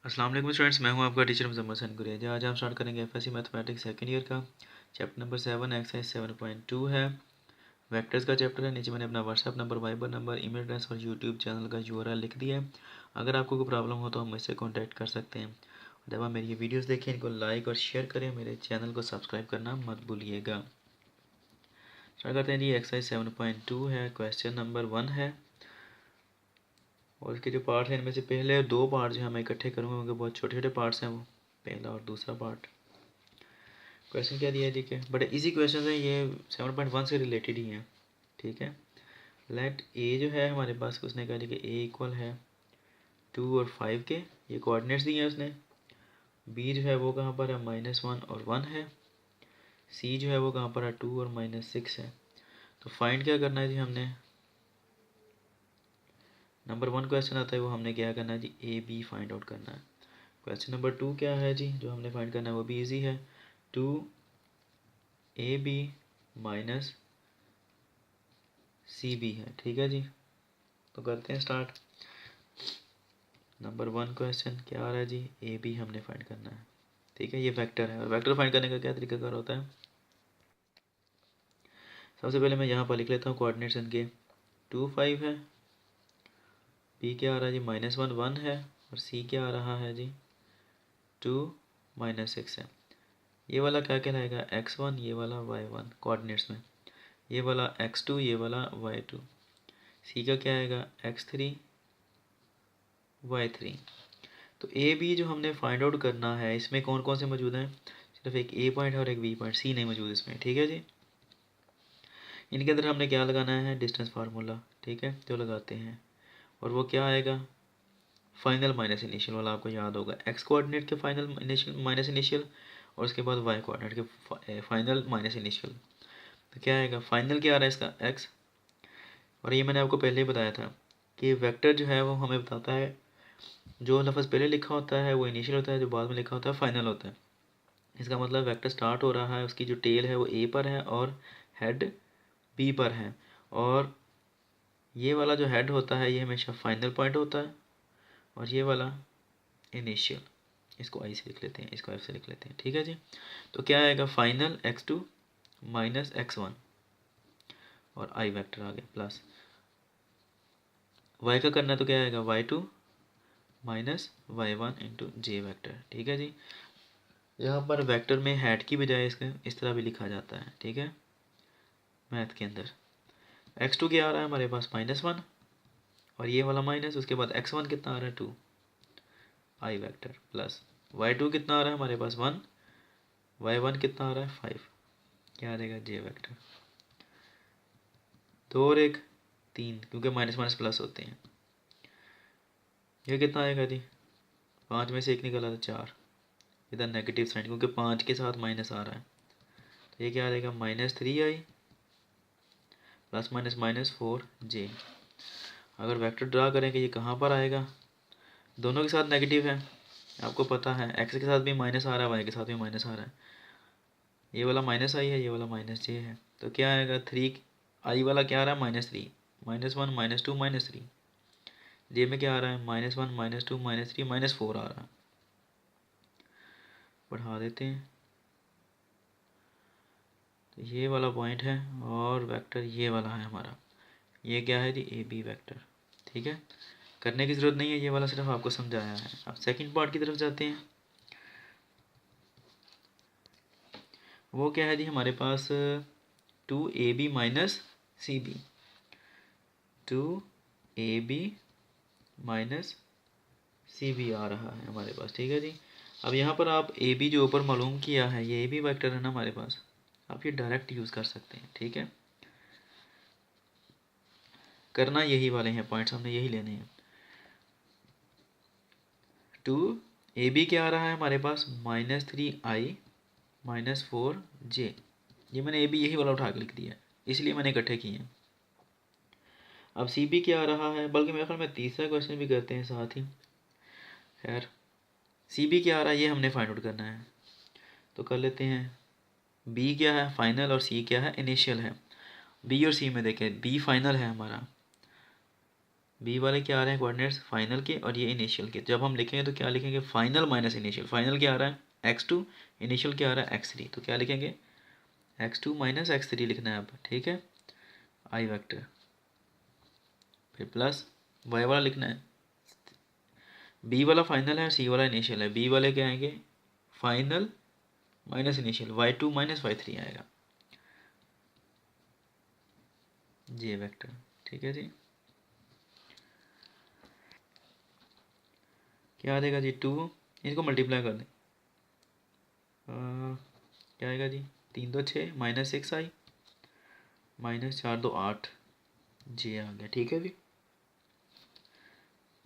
अस्सलाम वालेकुम स्टूडेंट्स, मैं हूं आपका टीचर मुजम्मल हसन गुरेजा। आज हम स्टार्ट करेंगे एफएससी मैथमेटिक्स सेकंड ईयर का चैप्टर नंबर 7 एक्सरसाइज 7.2 है। वेक्टर्स का चैप्टर है। नीचे मैंने अपना WhatsApp number, Viber number, email address और यूट्यूब चैनल का यूआरएल लिख दिया है। अगर आपको कोई प्रॉब्लम हो तो हम मुझसे कॉन्टैक्ट कर सकते हैं। जब आप मेरी ये वीडियोज़ देखें, इनको लाइक और शेयर करें, मेरे चैनल को सब्सक्राइब करना मत भूलिएगा। स्टार्ट करते हैं जी। एक्सरसाइज 7.2 है, क्वेश्चन नंबर 1 है और इसके जो पार्ट हैं इनमें से पहले दो पार्ट जो हम इकट्ठे करूँगा क्योंकि बहुत छोटे छोटे पार्ट्स हैं, वो पहला और दूसरा पार्ट। क्वेश्चन क्या दिया है, ठीक है, बड़े इजी क्वेश्चन है ये, 7.1 से रिलेटेड ही हैं, ठीक है। लेट ए जो है हमारे पास, उसने कहा कि ए इक्वल है 2 और 5 के, ये कोऑर्डिनेट्स दिए हैं उसने। बी जो है वो कहाँ पर है, -1 और 1 है। सी जो है वो कहाँ पर है, 2 और -6 है। तो फाइंड क्या करना है जी हमने, नंबर 1 क्वेश्चन आता है वो हमने क्या करना है जी, ए बी फाइंड आउट करना है। क्वेश्चन नंबर 2 क्या है जी, जो हमने फाइंड करना है वो भी इजी है, 2 AB माइनस CB है, ठीक है जी। तो करते हैं स्टार्ट। नंबर 1 क्वेश्चन क्या आ रहा है जी, AB हमने फाइंड करना है, ठीक है। ये वेक्टर है और वेक्टर फाइंड करने का क्या तरीका कार होता है। सबसे पहले मैं यहाँ पर लिख लेता हूँ कोऑर्डिनेट्स इनके, 2 5 है, B क्या आ रहा है जी, -1 1 है और C क्या आ रहा है जी, 2 -6 है। ये वाला क्या कहलाएगा, x1, ये वाला y1 कोऑर्डिनेट्स में, ये वाला x2, ये वाला y2। C का क्या आएगा, x3 y3। तो ए बी जो हमने फाइंड आउट करना है, इसमें कौन कौन से मौजूद हैं, सिर्फ एक ए पॉइंट है और एक बी पॉइंट, सी नहीं मौजूद इसमें, ठीक है जी। इनके अंदर हमने क्या लगाना है, डिस्टेंस फार्मूला, ठीक है, जो लगाते हैं। और वो क्या आएगा, फाइनल माइनस इनिशियल वाला, आपको याद होगा, एक्स कोऑर्डिनेट के फाइनल इनिशियल माइनस इनिशियल और उसके बाद वाई कोऑर्डिनेट के फाइनल माइनस इनिशियल। तो क्या आएगा, फाइनल क्या आ रहा है इसका, एक्स। और ये मैंने आपको पहले ही बताया था कि वेक्टर जो है वो हमें बताता है, जो लफ्ज़ पहले लिखा होता है वो इनिशियल होता है, जो बाद में लिखा होता है फाइनल होता है। इसका मतलब वेक्टर स्टार्ट हो रहा है, उसकी जो टेल है वो ए पर है और हेड बी पर है। और ये वाला जो हेड होता है ये हमेशा फाइनल पॉइंट होता है और ये वाला इनिशियल। इसको आई से लिख लेते हैं, इसको एफ से लिख लेते हैं, ठीक है जी। तो क्या आएगा, फाइनल x2 माइनस x1 और आई वेक्टर आ गया प्लस y का करना है तो क्या आएगा, y2 माइनस y1 इंटू जे वेक्टर, ठीक है जी। यहाँ पर वेक्टर में हेड की बजाय इसके इस तरह भी लिखा जाता है, ठीक है, मैथ के अंदर। x2 क्या आ रहा है हमारे पास, -1 और ये वाला माइनस, उसके बाद x1 कितना आ रहा है, 2 आई वेक्टर प्लस y2 कितना आ रहा है हमारे पास, 1, y1 कितना आ रहा है, 5, क्या आ जाएगा, जे वेक्टर। 2 और 1 3, क्योंकि माइनस माइनस प्लस होते हैं। ये कितना आएगा जी, 5 में से 1 निकला था 4, इधर नेगेटिव साइन क्योंकि 5 के साथ माइनस आ रहा है। तो ये क्या आ जाएगा, -3i प्लस माइनस -4j। अगर वेक्टर ड्रा करें कि ये कहाँ पर आएगा, दोनों के साथ नेगेटिव है, आपको पता है x के साथ भी माइनस आ रहा है, y के साथ भी माइनस आ रहा है। ये वाला -i है, ये वाला -j है, तो क्या आएगा, 3 i वाला क्या आ रहा है, -3, -1 -2 -3, j में क्या आ रहा है, -1 -2 -3 -4 आ रहा है। बढ़ा देते हैं, तो ये वाला पॉइंट है और वेक्टर ये वाला है हमारा, ये क्या है जी, ए बी वेक्टर, ठीक है। करने की ज़रूरत नहीं है, ये वाला सिर्फ आपको समझाया है। अब सेकंड पार्ट की तरफ जाते हैं। वो क्या है जी हमारे पास, 2AB minus CB, 2AB minus CB आ रहा है हमारे पास, ठीक है जी। अब यहाँ पर आप AB जो ऊपर मालूम किया है, ये AB वेक्टर है ना हमारे पास, आप ये डायरेक्ट यूज़ कर सकते हैं, ठीक है। करना यही वाले हैं पॉइंट्स, हमने यही लेने हैं। 2AB क्या आ रहा है हमारे पास, -3i -4j। ये मैंने AB यही वाला उठा के लिख दिया है, इसलिए मैंने इकट्ठे किए हैं। अब CB क्या आ रहा है, बल्कि मेरे ख्याल में तीसरा क्वेश्चन भी करते हैं साथ ही। खैर, CB क्या आ रहा है ये हमने फाइंड आउट करना है, तो कर लेते हैं। B क्या है, फाइनल, और C क्या है, इनिशियल है। B और C में देखें, B फाइनल है हमारा, बी वाले क्या आ रहे हैं कोऑर्डिनेट्स फाइनल के, और ये इनिशियल के। जब हम लिखेंगे तो क्या लिखेंगे, फाइनल माइनस इनिशियल। फाइनल क्या आ रहा है x2, इनिशियल क्या आ रहा है x3, तो क्या लिखेंगे x2 माइनस x3 लिखना है अब, ठीक है, आई वेक्टर। फिर प्लस y वाला लिखना है, b वाला फाइनल है, c वाला इनिशियल है। b वाले क्या आएंगे final minus initial, y2 minus y3 आएगा जे वेक्टर, ठीक है जी। क्या आ जाएगा जी 2, इनको मल्टीप्लाई कर दें, क्या आएगा जी 3 2 6 माइनस 6 आई माइनस 4 2 8 जे आ गया, ठीक है जी।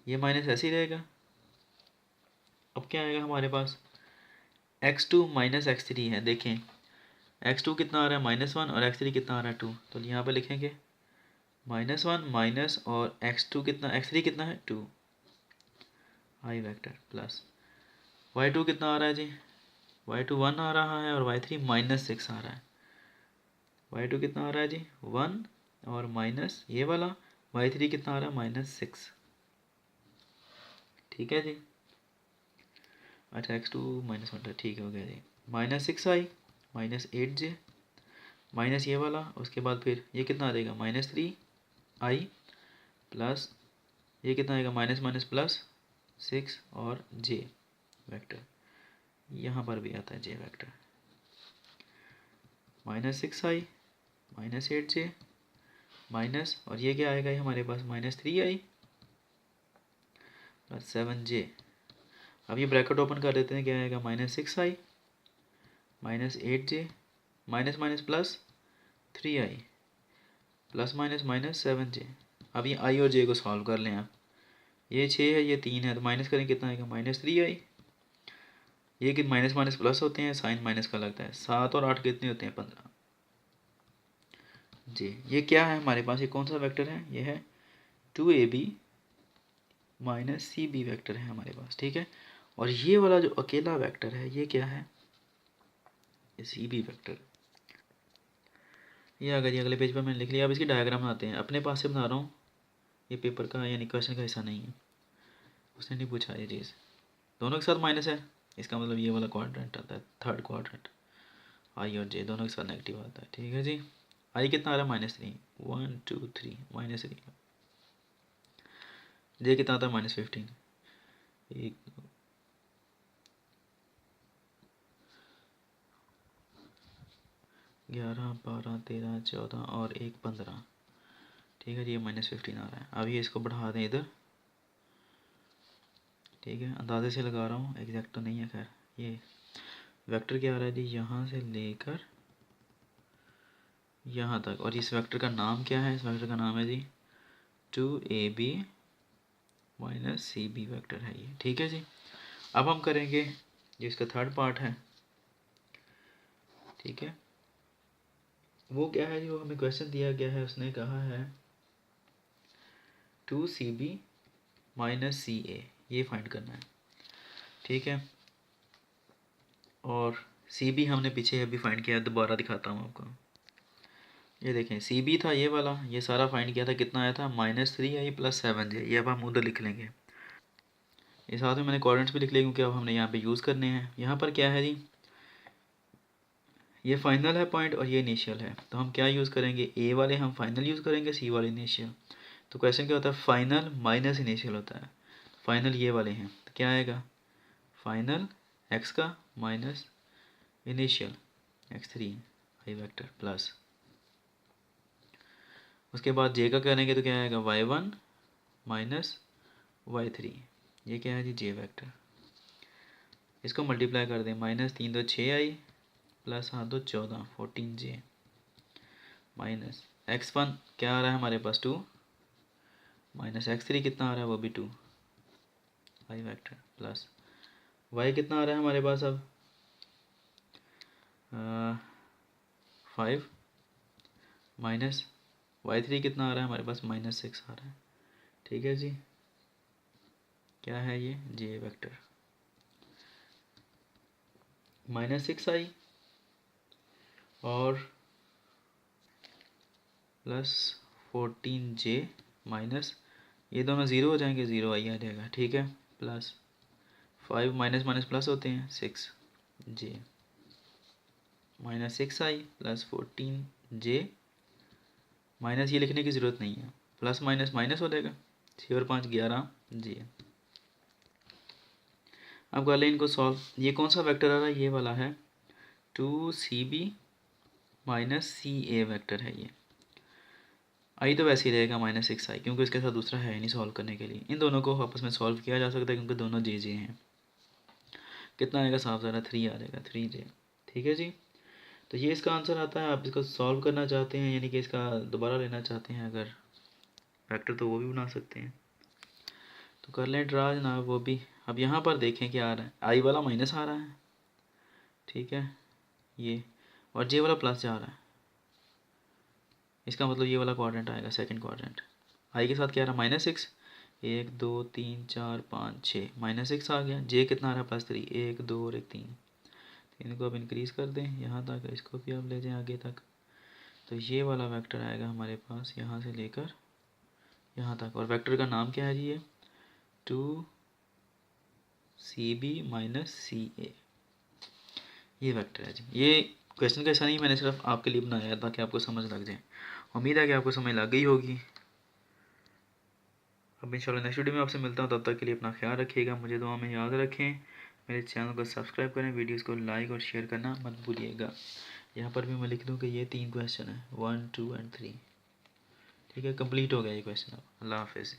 ये माइनस ऐसे ही रहेगा। अब क्या आएगा हमारे पास x2 माइनस x3 है, देखें x2 कितना आ रहा है -1 और x3 कितना आ रहा है 2, तो यहाँ पर लिखेंगे -1 माइनस और x2 कितना x3 कितना है 2 आई वेक्टर प्लस y2 कितना आ रहा है जी y2 1 आ रहा है और y3 -6 आ रहा है। y2 कितना आ रहा है जी 1 और माइनस ये वाला, y3 कितना आ रहा है -6, ठीक है जी। अच्छा x2 -1 ठीक हो गया जी, -6 आई -8j माइनस ये वाला, उसके बाद फिर ये कितना आ जाएगा -3 आई प्लस ये कितना आएगा माइनस माइनस प्लस 6 और j वेक्टर, यहाँ पर भी आता है j वेक्टर, -6 आई -8j माइनस और ये क्या आएगा, ये हमारे पास -3 आई प्लस 7j। अब ये ब्रैकेट ओपन कर देते हैं, क्या आएगा -6 आई -8j माइनस माइनस प्लस 3 आई प्लस माइनस माइनस 7j। अब ये आई और जे को सॉल्व कर लें आप, ये 6 है ये 3 है, तो माइनस करें कितना आएगा -3 आई, ये कि माइनस माइनस प्लस होते हैं, साइन माइनस का लगता है, 7 और 8 कितने होते हैं 15 जी। ये क्या है हमारे पास, ये कौन सा वेक्टर है, ये है 2ab minus c b vector है हमारे पास, ठीक है। और ये वाला जो अकेला वेक्टर है ये क्या है, ये सी बी वैक्टर। ये अगर ये अगले पेज पर मैंने लिख लिया। अब इसकी डायग्राम बनाते हैं, अपने पास से बना रहा हूँ, ये पेपर का यानी क्वेश्चन का हिस्सा नहीं है, उसने नहीं पूछा ये चीज़। दोनों के साथ माइनस है, इसका मतलब ये वाला क्वाड्रेंट आता है, थर्ड क्वाड्रेंट, आई और जे दोनों के साथ नेगेटिव आता है, ठीक है जी। आई कितना आ रहा है -3, 1 2 3 -3, जे कितना आता है -15, 1 11 12 13 14 और 1 15, ठीक है जी। ये -15 आ रहा है। अब ये इसको बढ़ा दें इधर, ठीक है, अंदाजे से लगा रहा हूँ, एग्जैक्ट तो नहीं है खैर। ये वेक्टर क्या आ रहा है जी, यहाँ से लेकर यहाँ तक, और इस वेक्टर का नाम क्या है, इस वेक्टर का नाम है G 2ab minus c b vector है ये, ठीक है जी। अब हम करेंगे जो इसका थर्ड पार्ट है, ठीक है, वो क्या है जो हमें क्वेश्चन दिया गया है, उसने कहा है 2cb माइनस सी ए, ये फाइंड करना है, ठीक है। और सी बी हमने पीछे अभी फाइंड किया, दोबारा दिखाता हूँ आपको। ये देखें सी बी था ये वाला, ये सारा फाइंड किया था, कितना आया था -3 आई प्लस 7j। ये अब हम उधर लिख लेंगे, ये साथ में मैंने कोऑर्डिनेट्स भी लिख लिए क्योंकि अब हमने यहाँ पे यूज़ करने हैं। यहाँ पर क्या है जी, ये फाइनल है पॉइंट और ये इनिशियल है, तो हम क्या यूज़ करेंगे, ए वाले हम फाइनल यूज़ करेंगे, सी वाले इनिशियल। तो क्वेश्चन क्या होता है, फाइनल माइनस इनिशियल होता है। फाइनल ये वाले हैं, तो क्या आएगा फाइनल एक्स का माइनस इनिशियल x3 आई वेक्टर प्लस, उसके बाद जे का करेंगे तो क्या आएगा y1 माइनस y3, ये क्या है जी जे वेक्टर। इसको मल्टीप्लाई कर दें, -3 2 6 आई प्लस 7 2 14 14j माइनस x1 क्या आ रहा है हमारे पास 2 माइनस x3 कितना आ रहा है वो भी 2 आई वेक्टर प्लस y कितना आ रहा है हमारे पास अब 5 माइनस y3 कितना आ रहा है हमारे पास -6 आ रहा है, ठीक है जी। क्या है ये जे वेक्टर, -6 आई और प्लस 14j माइनस ये दोनों ज़ीरो हो जाएंगे, ज़ीरो आई आ जाएगा, ठीक है। प्लस 5 माइनस माइनस प्लस होते हैं, 6 जे माइनस 6 आई प्लस 14 जे, माइनस ये लिखने की ज़रूरत नहीं है, प्लस माइनस माइनस हो जाएगा, 6 और 5 11 जे। अब कर लें इनको सॉल्व। ये कौन सा वेक्टर आ रहा है, ये वाला है 2cb माइनस सी ए वेक्टर है ये। आई तो वैसे ही रहेगा -6 आई, क्योंकि इसके साथ दूसरा है नहीं सॉल्व करने के लिए। इन दोनों को आपस में सॉल्व किया जा सकता है क्योंकि दोनों जे जे हैं। कितना आएगा, साफ ज़रा 3 आ जाएगा, 3 जे, ठीक है जी। तो ये इसका आंसर आता है। आप इसको सॉल्व करना चाहते हैं, यानी कि इसका दोबारा लेना चाहते हैं अगर वेक्टर, तो वो भी बना सकते हैं। तो कर लें ट्राई जनाब वो भी। अब यहाँ पर देखें क्या आ रहा है, आई वाला माइनस आ रहा है, ठीक है ये, और जे वाला प्लस जा रहा है। इसका मतलब ये वाला क्वाड्रेंट आएगा, सेकंड क्वाड्रेंट। आई के साथ क्या आ रहा है, -6, 1 2 3 4 5 6, -6 आ गया। जे कितना आ रहा है, +3, 1 2 और 1 3। इनको अब इंक्रीज़ कर दें यहाँ तक, इसको भी अब ले जाएं आगे तक। तो ये वाला वेक्टर आएगा हमारे पास यहाँ से लेकर यहाँ तक, और वेक्टर का नाम क्या है जी, ये 2cb माइनस सी ए, ये वेक्टर है जी। ये क्वेश्चन कैसा नहीं, मैंने सिर्फ आपके लिए बनाया है ताकि आपको समझ लग जाए। उम्मीद है कि आपको समझ लग गई होगी। अब इंशाल्लाह नेक्स्ट वीडियो में आपसे मिलता हूँ। तब तक के लिए अपना ख्याल रखिएगा, मुझे दुआ में याद रखें। मेरे चैनल को सब्सक्राइब करें, वीडियोस को लाइक और शेयर करना मत भूलिएगा। यहाँ पर भी मैं लिख दूँ कि ये 3 क्वेश्चन है, 1 2 एंड 3, ठीक है। कंप्लीट हो गया ये क्वेश्चन। अब अल्लाह हाफिज़।